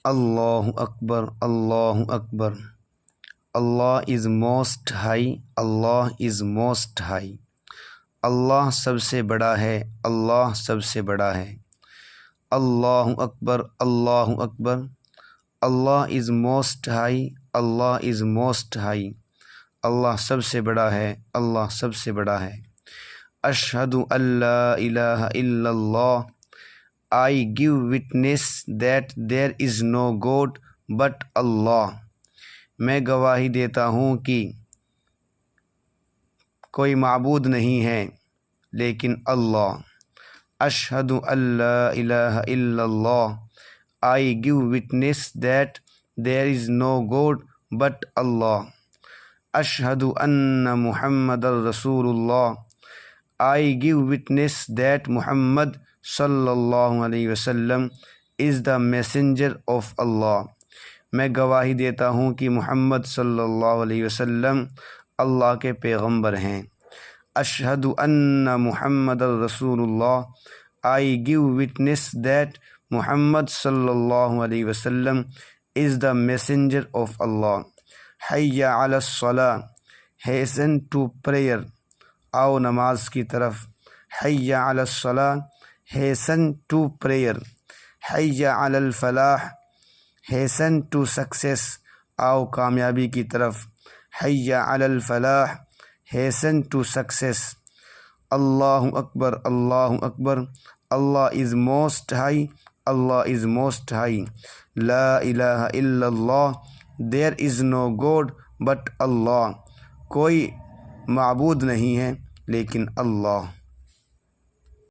اللہ اکبر، اللہ اکبر۔ اللہ از موسٹ ہائی، اللہ از موسٹ ہائی۔ اللہ سب سے بڑا ہے، اللہ سب سے بڑا ہے۔ اللہ اکبر، اللہ اکبر۔ اللہ از موسٹ ہائی، اللہ از موسٹ ہائی۔ اللہ سب سے بڑا ہے، اللہ سب سے بڑا ہے۔ اشہد ان لا الہ الا اللہ، I give witness that there is no God but Allah۔ میں گواہی دیتا ہوں کہ کوئی معبود نہیں ہے لیکن اللہ۔ اشہد ان لا الہ الا اللہ، I give witness that there is no God but Allah۔ اشہد ان محمد رسول اللہ، I give witness that Muhammad صلی اللہ علیہ وسلم is the messenger of Allah۔ میں گواہی دیتا ہوں کہ محمد صلی اللہ علیہ وسلم اللہ کے پیغمبر ہیں۔ اشہد ان محمد رسول اللہ، I give witness that محمد صلی اللہ علیہ وسلم is the messenger of Allah۔ حی علی الصلاۃ، hasten to prayer، آؤ نماز کی طرف۔ حی علی الصلاۃ، hasten to prayer۔ حی Ali Alfalah, hasten to success، آؤ کامیابی کی طرف۔ حی علی الفلاح، hasten to success۔ اللہ اکبر، اللہ اکبر۔ اللہ از موسٹ ہائی، اللہ از موسٹ ہائی۔ لا الہ الا اللہ، there is no God but اللہ۔ کوئی معبود نہیں ہے لیکن اللہ۔